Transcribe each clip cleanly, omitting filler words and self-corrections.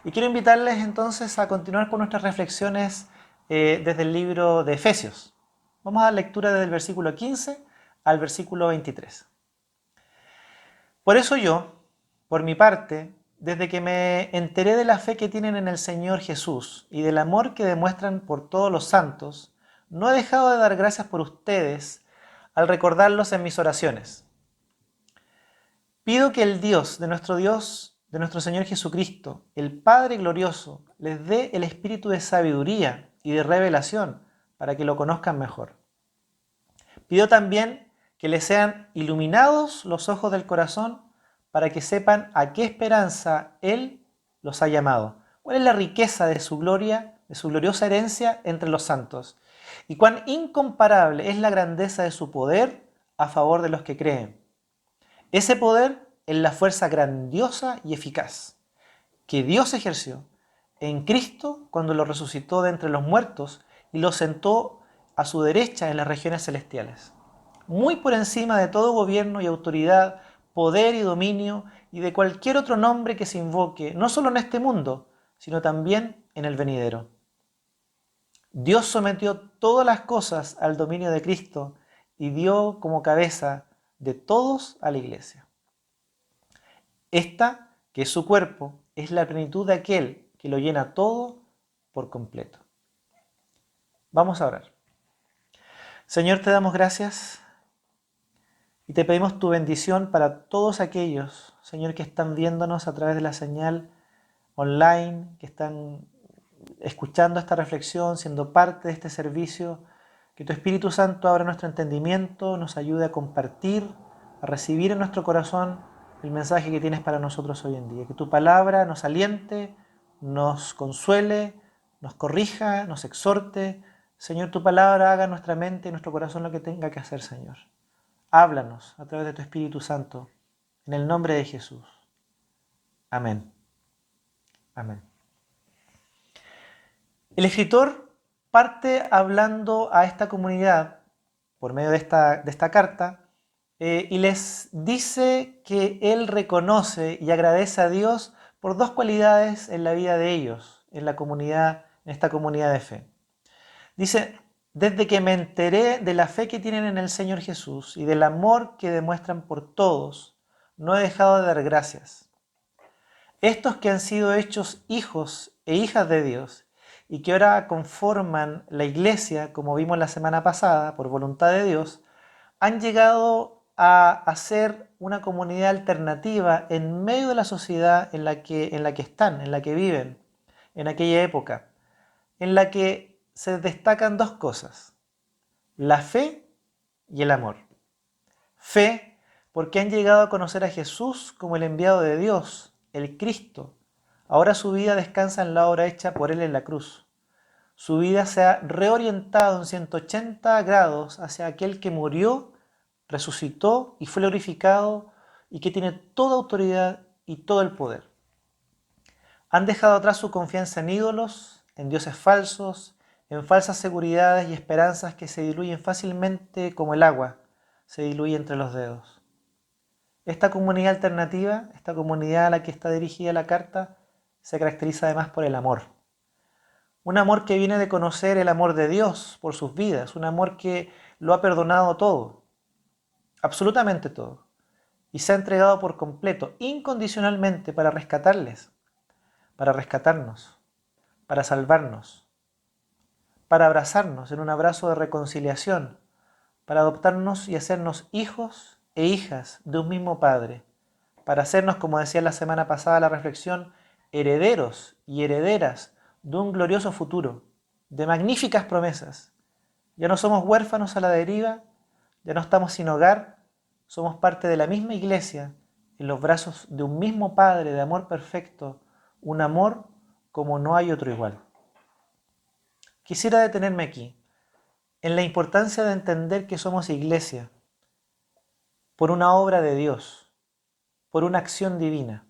Y quiero invitarles entonces a continuar con nuestras reflexiones desde el libro de Efesios. Vamos a dar lectura desde el versículo 15 al versículo 23. Por eso yo, por mi parte, desde que me enteré de la fe que tienen en el Señor Jesús y del amor que demuestran por todos los santos, no he dejado de dar gracias por ustedes al recordarlos en mis oraciones. Pido que el Dios, de nuestro Señor Jesucristo, el Padre glorioso, les dé el espíritu de sabiduría y de revelación para que lo conozcan mejor. Pido también que les sean iluminados los ojos del corazón para que sepan a qué esperanza Él los ha llamado. ¿Cuál es la riqueza de su gloria, de su gloriosa herencia entre los santos? Y cuán incomparable es la grandeza de su poder a favor de los que creen. Ese poder es la fuerza grandiosa y eficaz que Dios ejerció en Cristo cuando lo resucitó de entre los muertos y lo sentó a su derecha en las regiones celestiales, muy por encima de todo gobierno y autoridad, poder y dominio y de cualquier otro nombre que se invoque, no solo en este mundo, sino también en el venidero. Dios sometió todas las cosas al dominio de Cristo y dio como cabeza de todos a la iglesia. Esta, que es su cuerpo, es la plenitud de aquel que lo llena todo por completo. Vamos a orar. Señor, te damos gracias y te pedimos tu bendición para todos aquellos, Señor, que están viéndonos a través de la señal online, que están escuchando esta reflexión, siendo parte de este servicio. Que tu Espíritu Santo abra nuestro entendimiento, nos ayude a compartir, a recibir en nuestro corazón el mensaje que tienes para nosotros hoy en día. Que tu palabra nos aliente, nos consuele, nos corrija, nos exhorte. Señor, tu palabra haga en nuestra mente y nuestro corazón lo que tenga que hacer, Señor. Háblanos a través de tu Espíritu Santo, en el nombre de Jesús. Amén. Amén. El escritor parte hablando a esta comunidad por medio de esta carta y les dice que él reconoce y agradece a Dios por dos cualidades en la vida de ellos, en esta comunidad de fe. Dice: desde que me enteré de la fe que tienen en el Señor Jesús y del amor que demuestran por todos, no he dejado de dar gracias. Estos que han sido hechos hijos e hijas de Dios y que ahora conforman la iglesia, como vimos la semana pasada, por voluntad de Dios, han llegado a ser una comunidad alternativa en medio de la sociedad en la que están, en la que viven, en aquella época, en la que se destacan dos cosas: la fe y el amor. Fe, porque han llegado a conocer a Jesús como el enviado de Dios, el Cristo. Ahora su vida descansa en la obra hecha por Él en la cruz. Su vida se ha reorientado en 180 grados hacia aquel que murió, resucitó y fue glorificado y que tiene toda autoridad y todo el poder. Han dejado atrás su confianza en ídolos, en dioses falsos, en falsas seguridades y esperanzas que se diluyen fácilmente como el agua se diluye entre los dedos. Esta comunidad alternativa, esta comunidad a la que está dirigida la carta, se caracteriza además por el amor. Un amor que viene de conocer el amor de Dios por sus vidas, un amor que lo ha perdonado todo, absolutamente todo, y se ha entregado por completo, incondicionalmente, para rescatarles, para rescatarnos, para salvarnos, para abrazarnos en un abrazo de reconciliación, para adoptarnos y hacernos hijos e hijas de un mismo Padre, para hacernos, como decía la semana pasada la reflexión, herederos y herederas de un glorioso futuro, de magníficas promesas. Ya no somos huérfanos a la deriva, ya no estamos sin hogar, somos parte de la misma iglesia, en los brazos de un mismo Padre de amor perfecto, un amor como no hay otro igual. Quisiera detenerme aquí, en la importancia de entender que somos iglesia por una obra de Dios, por una acción divina.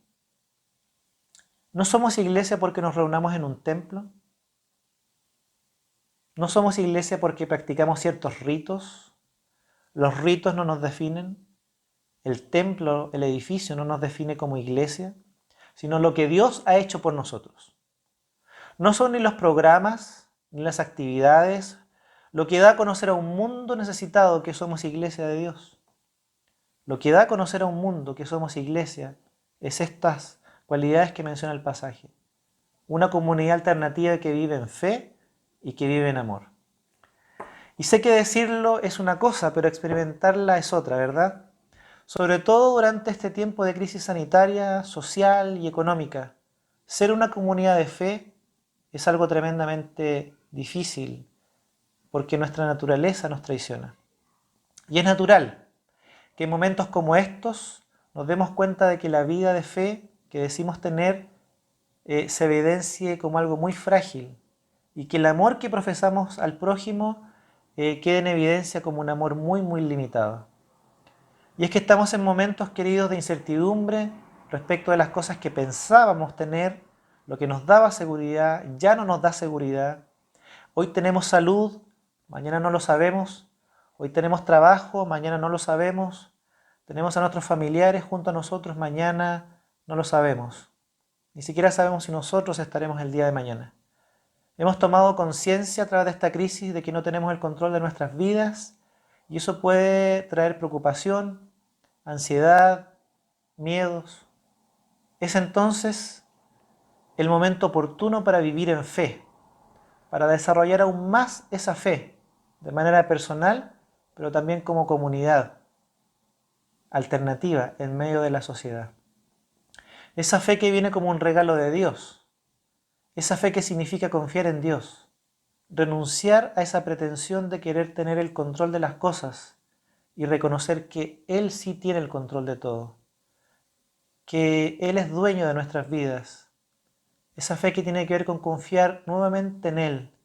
No somos iglesia porque nos reunamos en un templo. No somos iglesia porque practicamos ciertos ritos. Los ritos no nos definen. El templo, el edificio no nos define como iglesia. sino lo que Dios ha hecho por nosotros. No son ni los programas, ni las actividades, lo que da a conocer a un mundo necesitado que somos iglesia de Dios. Lo que da a conocer a un mundo que somos iglesia es estas cualidades que menciona el pasaje. Una comunidad alternativa que vive en fe y que vive en amor. Y sé que decirlo es una cosa, pero experimentarla es otra, ¿verdad? Sobre todo durante este tiempo de crisis sanitaria, social y económica. Ser una comunidad de fe es algo tremendamente difícil porque nuestra naturaleza nos traiciona. Y es natural que en momentos como estos nos demos cuenta de que la vida de fe que decimos tener se evidencie como algo muy frágil y que el amor que profesamos al prójimo quede en evidencia como un amor muy, muy limitado. Y es que estamos en momentos, queridos, de incertidumbre respecto de las cosas que pensábamos tener, lo que nos daba seguridad, ya no nos da seguridad. Hoy tenemos salud, mañana no lo sabemos. Hoy tenemos trabajo, mañana no lo sabemos. Tenemos a nuestros familiares junto a nosotros, mañana no lo sabemos. Ni siquiera sabemos si nosotros estaremos el día de mañana. Hemos tomado conciencia a través de esta crisis de que no tenemos el control de nuestras vidas y eso puede traer preocupación, ansiedad, miedos. Es entonces el momento oportuno para vivir en fe, para desarrollar aún más esa fe de manera personal, pero también como comunidad alternativa en medio de la sociedad. Esa fe que viene como un regalo de Dios, esa fe que significa confiar en Dios, renunciar a esa pretensión de querer tener el control de las cosas y reconocer que Él sí tiene el control de todo, que Él es dueño de nuestras vidas. Esa fe que tiene que ver con confiar nuevamente en Él,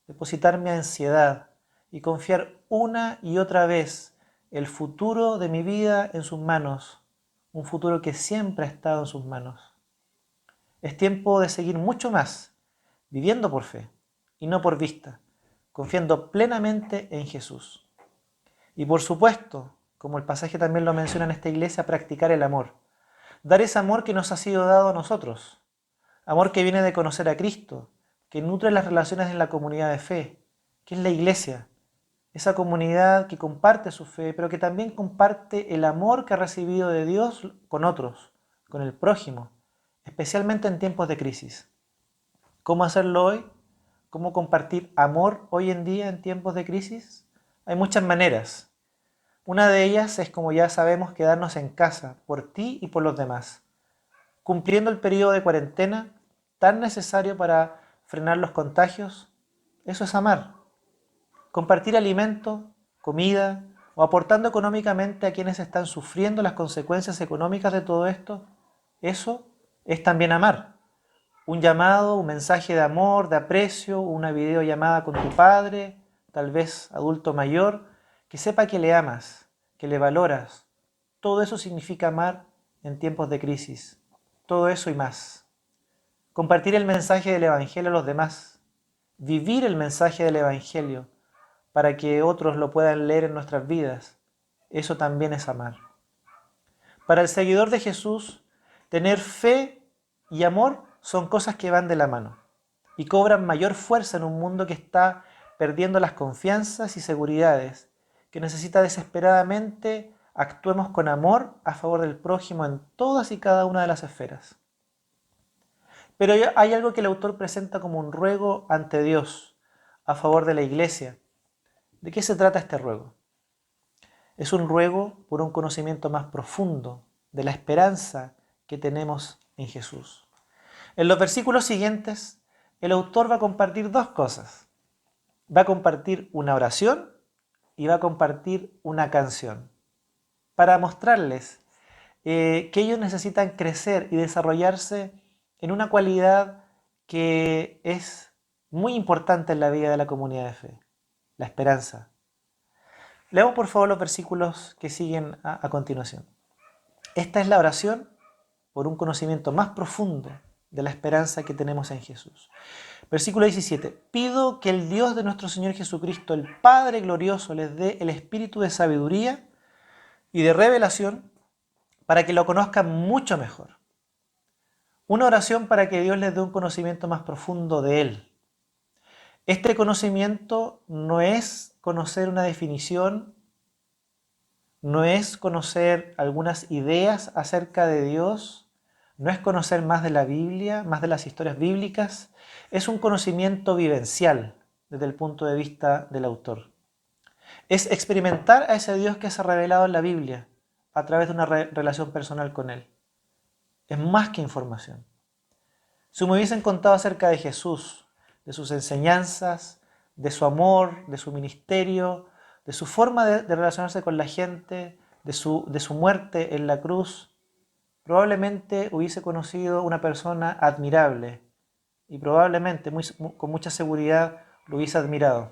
depositar mi ansiedad y confiar una y otra vez el futuro de mi vida en sus manos, un futuro que siempre ha estado en sus manos. Es tiempo de seguir mucho más, viviendo por fe y no por vista, confiando plenamente en Jesús. Y por supuesto, como el pasaje también lo menciona en esta iglesia, practicar el amor. Dar ese amor que nos ha sido dado a nosotros. Amor que viene de conocer a Cristo, que nutre las relaciones en la comunidad de fe, que es la iglesia. Esa comunidad que comparte su fe, pero que también comparte el amor que ha recibido de Dios con otros, con el prójimo, especialmente en tiempos de crisis. ¿Cómo hacerlo hoy? ¿Cómo compartir amor hoy en día en tiempos de crisis? Hay muchas maneras. Una de ellas es, como ya sabemos, quedarnos en casa, por ti y por los demás, cumpliendo el periodo de cuarentena tan necesario para frenar los contagios. Eso es amar. Compartir alimento, comida o aportando económicamente a quienes están sufriendo las consecuencias económicas de todo esto, eso es también amar. Un llamado, un mensaje de amor, de aprecio, una videollamada con tu padre, tal vez adulto mayor, que sepa que le amas, que le valoras. Todo eso significa amar en tiempos de crisis. Todo eso y más. Compartir el mensaje del Evangelio a los demás. Vivir el mensaje del Evangelio para que otros lo puedan leer en nuestras vidas. Eso también es amar. Para el seguidor de Jesús, tener fe y amor son cosas que van de la mano y cobran mayor fuerza en un mundo que está perdiendo las confianzas y seguridades, que necesita desesperadamente actuemos con amor a favor del prójimo en todas y cada una de las esferas. Pero hay algo que el autor presenta como un ruego ante Dios a favor de la iglesia. ¿De qué se trata este ruego? Es un ruego por un conocimiento más profundo de la esperanza que tenemos en Jesús. En los versículos siguientes, el autor va a compartir dos cosas. Va a compartir una oración y va a compartir una canción para mostrarles que ellos necesitan crecer y desarrollarse en una cualidad que es muy importante en la vida de la comunidad de fe, la esperanza. Leamos por favor los versículos que siguen a continuación. Esta es la oración por un conocimiento más profundo de la esperanza que tenemos en Jesús. Versículo 17. Pido que el Dios de nuestro Señor Jesucristo, el Padre glorioso, les dé el espíritu de sabiduría y de revelación para que lo conozcan mucho mejor. Una oración para que Dios les dé un conocimiento más profundo de Él. Este conocimiento no es conocer una definición, no es conocer algunas ideas acerca de Dios, no es conocer más de la Biblia, más de las historias bíblicas, es un conocimiento vivencial desde el punto de vista del autor. Es experimentar a ese Dios que se ha revelado en la Biblia a través de una relación personal con Él. Es más que información. Si me hubiesen contado acerca de Jesús, de sus enseñanzas, de su amor, de su ministerio, de su forma de relacionarse con la gente, de su muerte en la cruz, probablemente hubiese conocido una persona admirable y probablemente, con mucha seguridad, lo hubiese admirado.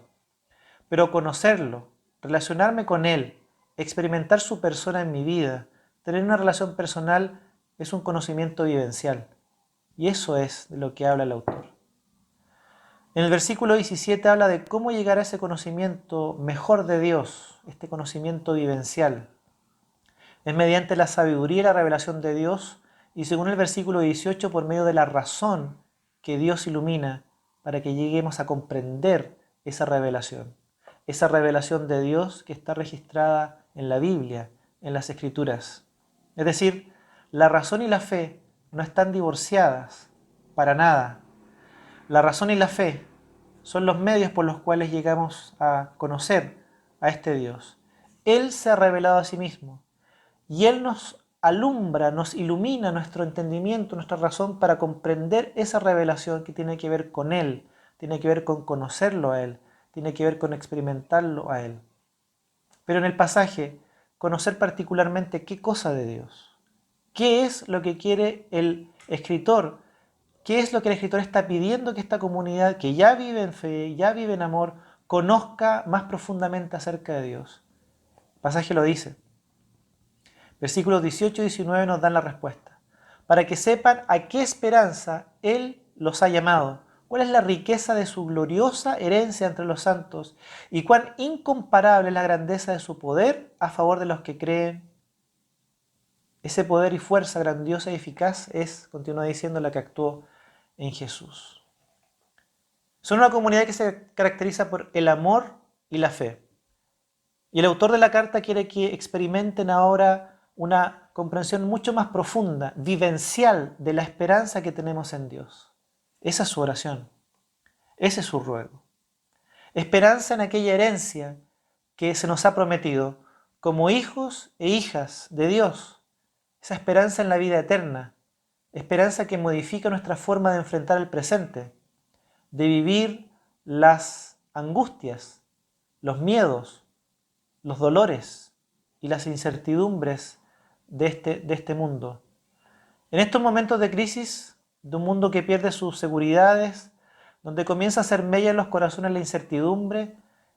Pero conocerlo, relacionarme con él, experimentar su persona en mi vida, tener una relación personal, es un conocimiento vivencial. Y eso es de lo que habla el autor. En el versículo 17 habla de cómo llegar a ese conocimiento mejor de Dios, este conocimiento vivencial. Es mediante la sabiduría y la revelación de Dios, y según el versículo 18, por medio de la razón que Dios ilumina para que lleguemos a comprender esa revelación de Dios que está registrada en la Biblia, en las Escrituras. Es decir, la razón y la fe no están divorciadas para nada. La razón y la fe son los medios por los cuales llegamos a conocer a este Dios. Él se ha revelado a sí mismo y Él nos alumbra, nos ilumina nuestro entendimiento, nuestra razón para comprender esa revelación que tiene que ver con Él, tiene que ver con conocerlo a Él, tiene que ver con experimentarlo a Él. Pero en el pasaje, conocer particularmente qué cosa de Dios, qué es lo que quiere el escritor, qué es lo que el escritor está pidiendo que esta comunidad, que ya vive en fe, ya vive en amor, conozca más profundamente acerca de Dios. El pasaje lo dice. Versículos 18 y 19 nos dan la respuesta. Para que sepan a qué esperanza Él los ha llamado, cuál es la riqueza de su gloriosa herencia entre los santos y cuán incomparable es la grandeza de su poder a favor de los que creen. Ese poder y fuerza grandiosa y eficaz es, continúa diciendo, la que actuó en Jesús. Son una comunidad que se caracteriza por el amor y la fe. Y el autor de la carta quiere que experimenten ahora una comprensión mucho más profunda, vivencial de la esperanza que tenemos en Dios. Esa es su oración, ese es su ruego. Esperanza en aquella herencia que se nos ha prometido como hijos e hijas de Dios. Esa esperanza en la vida eterna, esperanza que modifica nuestra forma de enfrentar el presente, de vivir las angustias, los miedos, los dolores y las incertidumbres de este mundo. En estos momentos de crisis, de un mundo que pierde sus seguridades, donde comienza a hacer mella en los corazones la incertidumbre,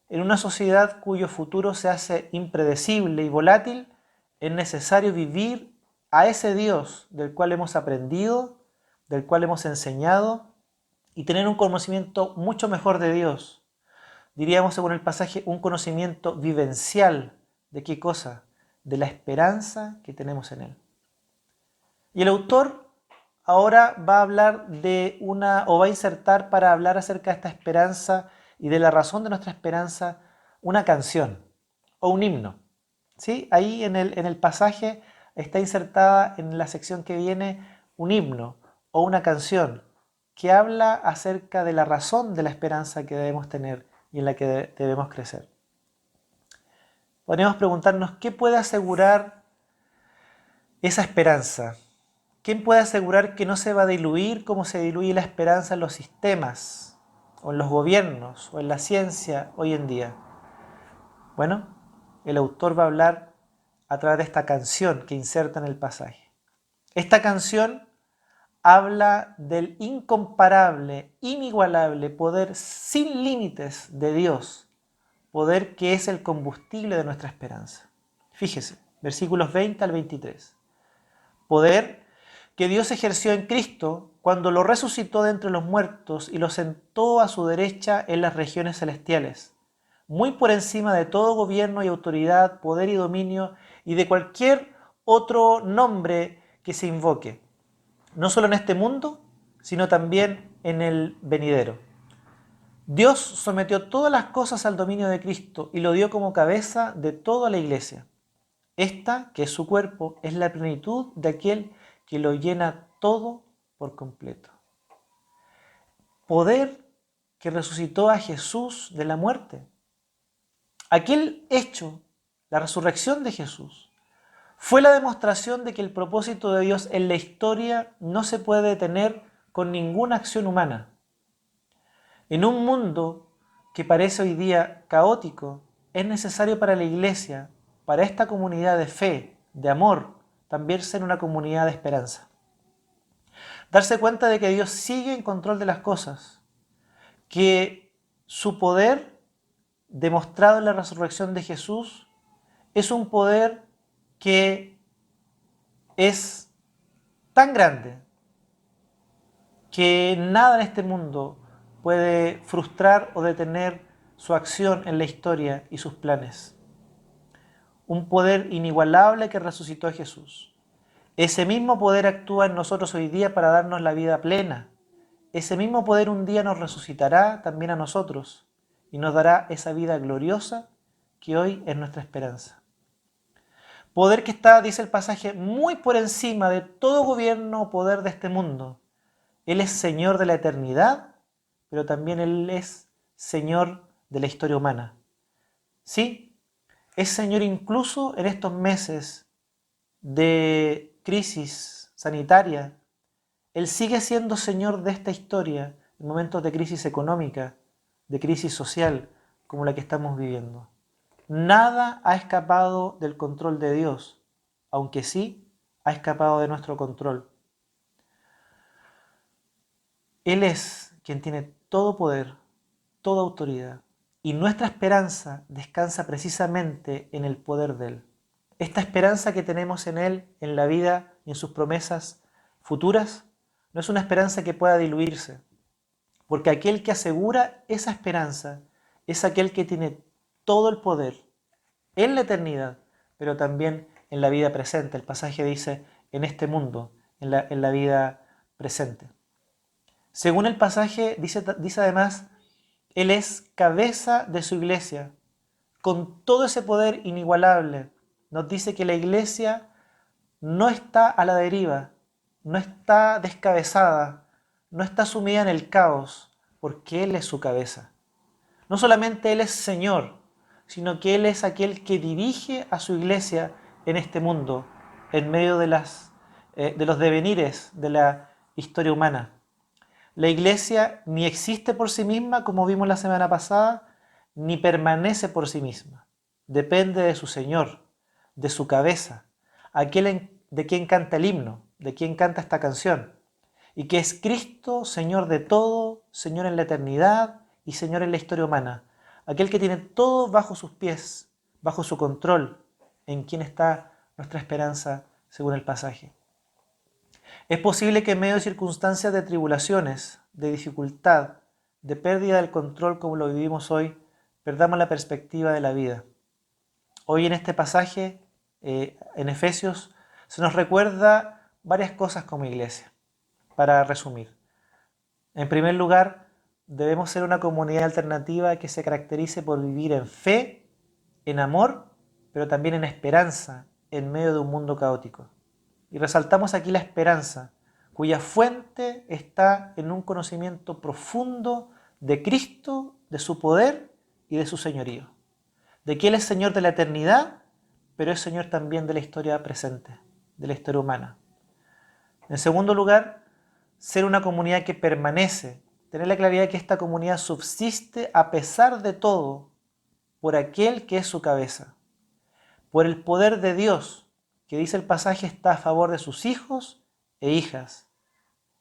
en una sociedad cuyo futuro se hace impredecible y volátil, es necesario vivir a ese Dios del cual hemos aprendido, del cual hemos enseñado, y tener un conocimiento mucho mejor de Dios. Diríamos, según el pasaje, un conocimiento vivencial. ¿De qué cosa? De la esperanza que tenemos en Él. Y el autor ahora va a hablar va a insertar para hablar acerca de esta esperanza y de la razón de nuestra esperanza, una canción o un himno. ¿Sí? Ahí en el pasaje está insertada en la sección que viene un himno o una canción que habla acerca de la razón de la esperanza que debemos tener y en la que debemos crecer. Podríamos preguntarnos, ¿qué puede asegurar esa esperanza? ¿Quién puede asegurar que no se va a diluir como se diluye la esperanza en los sistemas, o en los gobiernos, o en la ciencia hoy en día? Bueno, el autor va a hablar a través de esta canción que inserta en el pasaje. Esta canción habla del incomparable, inigualable poder sin límites de Dios, poder que es el combustible de nuestra esperanza. Fíjese, versículos 20 al 23. Poder que Dios ejerció en Cristo cuando lo resucitó de entre los muertos y lo sentó a su derecha en las regiones celestiales, muy por encima de todo gobierno y autoridad, poder y dominio y de cualquier otro nombre que se invoque, no solo en este mundo, sino también en el venidero. Dios sometió todas las cosas al dominio de Cristo y lo dio como cabeza de toda la iglesia. Esta, que es su cuerpo, es la plenitud de aquel que lo llena todo por completo. Poder que resucitó a Jesús de la muerte. Aquel hecho, la resurrección de Jesús, fue la demostración de que el propósito de Dios en la historia no se puede detener con ninguna acción humana. En un mundo que parece hoy día caótico, es necesario para la iglesia, para esta comunidad de fe, de amor, también ser una comunidad de esperanza. Darse cuenta de que Dios sigue en control de las cosas, que su poder, demostrado en la resurrección de Jesús, es un poder que es tan grande que nada en este mundo puede frustrar o detener su acción en la historia y sus planes. Un poder inigualable que resucitó a Jesús. Ese mismo poder actúa en nosotros hoy día para darnos la vida plena. Ese mismo poder un día nos resucitará también a nosotros y nos dará esa vida gloriosa que hoy es nuestra esperanza. Poder que está, dice el pasaje, muy por encima de todo gobierno o poder de este mundo. Él es Señor de la eternidad, pero también Él es Señor de la historia humana. Sí, es Señor incluso en estos meses de crisis sanitaria. Él sigue siendo Señor de esta historia en momentos de crisis económica, de crisis social, como la que estamos viviendo. Nada ha escapado del control de Dios, aunque sí ha escapado de nuestro control. Él es quien tiene todo poder, toda autoridad, y nuestra esperanza descansa precisamente en el poder de Él. Esta esperanza que tenemos en Él, en la vida y en sus promesas futuras, no es una esperanza que pueda diluirse, porque aquel que asegura esa esperanza es aquel que tiene todo el poder en la eternidad, pero también en la vida presente. El pasaje dice, en este mundo, en la vida presente. Según el pasaje, dice además, Él es cabeza de su iglesia, con todo ese poder inigualable. Nos dice que la iglesia no está a la deriva, no está descabezada, no está sumida en el caos, porque Él es su cabeza. No solamente Él es Señor, sino que Él es aquel que dirige a su iglesia en este mundo, en medio de los devenires de la historia humana. La iglesia ni existe por sí misma, como vimos la semana pasada, ni permanece por sí misma. Depende de su Señor, de su cabeza, aquel de quien canta el himno, de quien canta esta canción, y que es Cristo, Señor de todo, Señor en la eternidad y Señor en la historia humana, aquel que tiene todo bajo sus pies, bajo su control, en quien está nuestra esperanza, según el pasaje. Es posible que en medio de circunstancias de tribulaciones, de dificultad, de pérdida del control como lo vivimos hoy, perdamos la perspectiva de la vida. Hoy en este pasaje, en Efesios, se nos recuerda varias cosas como iglesia, para resumir. En primer lugar, debemos ser una comunidad alternativa que se caracterice por vivir en fe, en amor, pero también en esperanza, en medio de un mundo caótico. Y resaltamos aquí la esperanza, cuya fuente está en un conocimiento profundo de Cristo, de su poder y de su señorío. De que Él es Señor de la eternidad, pero es Señor también de la historia presente, de la historia humana. En segundo lugar, ser una comunidad que permanece, tener la claridad de que esta comunidad subsiste a pesar de todo, por aquel que es su cabeza, por el poder de Dios, que dice el pasaje está a favor de sus hijos e hijas,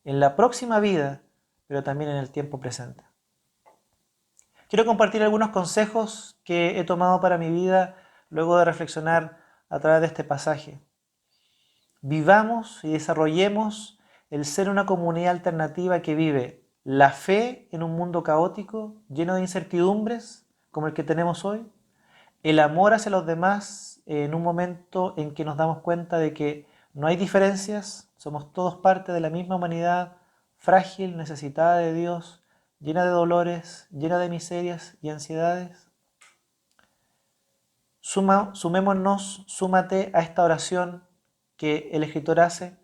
en la próxima vida, pero también en el tiempo presente. Quiero compartir algunos consejos que he tomado para mi vida luego de reflexionar a través de este pasaje. Vivamos y desarrollemos el ser una comunidad alternativa que vive la fe en un mundo caótico, lleno de incertidumbres, como el que tenemos hoy, el amor hacia los demás en un momento en que nos damos cuenta de que No hay diferencias, somos todos parte de la misma humanidad, frágil, necesitada de Dios, llena de dolores, llena de miserias y ansiedades. Sumémonos, súmate a esta oración que el escritor hace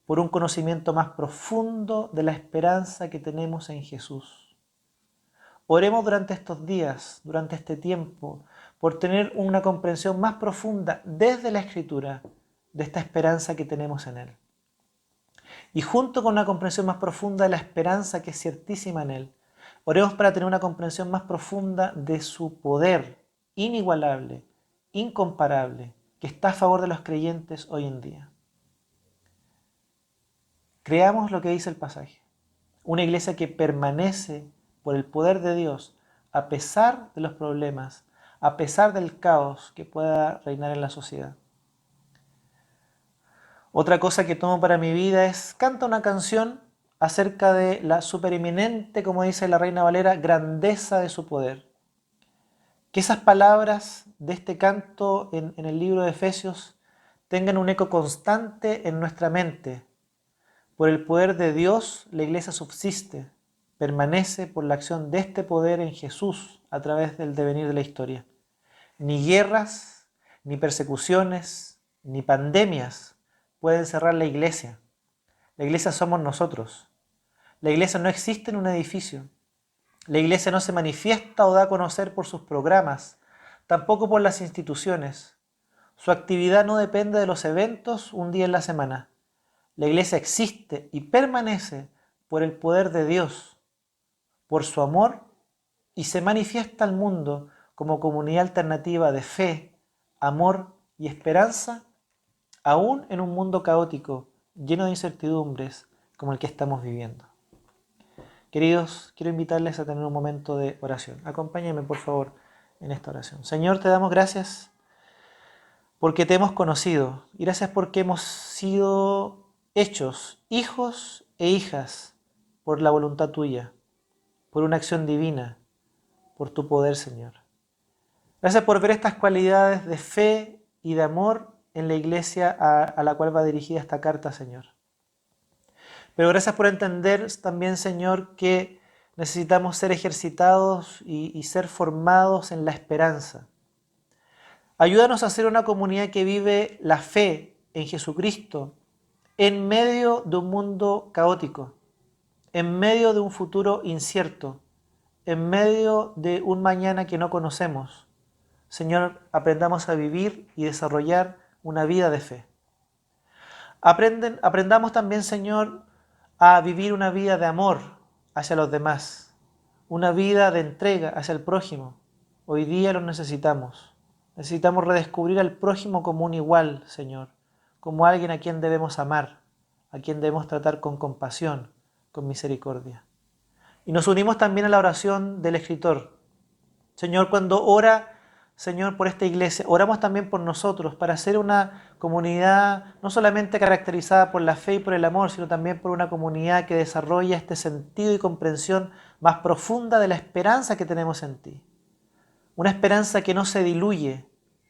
por un conocimiento más profundo de la esperanza que tenemos en Jesús. Oremos durante estos días, durante este tiempo, por tener una comprensión más profunda desde la Escritura de esta esperanza que tenemos en Él. Y junto con una comprensión más profunda de la esperanza que es ciertísima en Él, oremos para tener una comprensión más profunda de su poder inigualable, incomparable, que está a favor de los creyentes hoy en día. Creamos lo que dice el pasaje. Una iglesia que permanece por el poder de Dios a pesar de los problemas, a pesar del caos que pueda reinar en la sociedad. Otra cosa que tomo para mi vida es, canta una canción acerca de la supereminente, como dice la Reina Valera, grandeza de su poder. Que esas palabras de este canto en el libro de Efesios tengan un eco constante en nuestra mente. Por el poder de Dios, la iglesia subsiste, permanece por la acción de este poder en Jesús a través del devenir de la historia. Ni guerras, ni persecuciones, ni pandemias pueden cerrar la iglesia. La iglesia somos nosotros. La iglesia no existe en un edificio. La iglesia no se manifiesta o da a conocer por sus programas, tampoco por las instituciones. Su actividad no depende de los eventos un día en la semana. La iglesia existe y permanece por el poder de Dios, por su amor, y se manifiesta al mundo como comunidad alternativa de fe, amor y esperanza, aún en un mundo caótico, lleno de incertidumbres como el que estamos viviendo. Queridos, quiero invitarles a tener un momento de oración. Acompáñenme, por favor, en esta oración. Señor, te damos gracias porque te hemos conocido y gracias porque hemos sido hechos hijos e hijas por la voluntad tuya, por una acción divina, por tu poder, Señor. Gracias por ver estas cualidades de fe y de amor en la iglesia a la cual va dirigida esta carta, Señor. Pero gracias por entender también, Señor, que necesitamos ser ejercitados y ser formados en la esperanza. Ayúdanos a ser una comunidad que vive la fe en Jesucristo en medio de un mundo caótico, en medio de un futuro incierto, en medio de un mañana que no conocemos. Señor, aprendamos a vivir y desarrollar una vida de fe. Aprendamos también, Señor, a vivir una vida de amor hacia los demás, una vida de entrega hacia el prójimo. Hoy día lo necesitamos. Necesitamos redescubrir al prójimo como un igual, Señor, como alguien a quien debemos amar, a quien debemos tratar con compasión, con misericordia. Y nos unimos también a la oración del escritor. Señor, cuando ora, Señor, por esta iglesia, oramos también por nosotros, para ser una comunidad no solamente caracterizada por la fe y por el amor, sino también por una comunidad que desarrolla este sentido y comprensión más profunda de la esperanza que tenemos en ti. Una esperanza que no se diluye,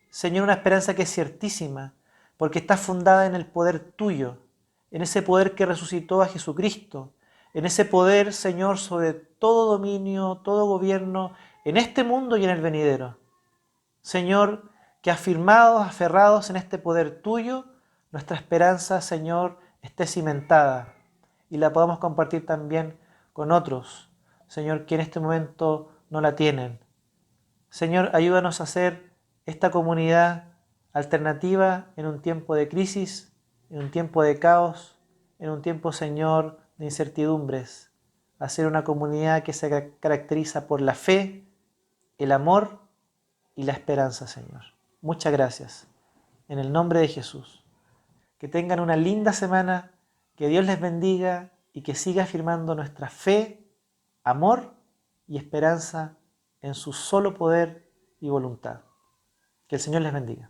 Señor, una esperanza que es ciertísima, porque está fundada en el poder tuyo, en ese poder que resucitó a Jesucristo, en ese poder, Señor, sobre todo dominio, todo gobierno, en este mundo y en el venidero. Señor, que afirmados, aferrados en este poder tuyo, nuestra esperanza, Señor, esté cimentada y la podamos compartir también con otros, Señor, que en este momento no la tienen. Señor, ayúdanos a ser esta comunidad alternativa en un tiempo de crisis, en un tiempo de caos, en un tiempo, Señor, de incertidumbres. A ser una comunidad que se caracteriza por la fe, el amor y la esperanza, Señor. Muchas gracias. En el nombre de Jesús. Que tengan una linda semana, que Dios les bendiga y que siga afirmando nuestra fe, amor y esperanza en su solo poder y voluntad. Que el Señor les bendiga.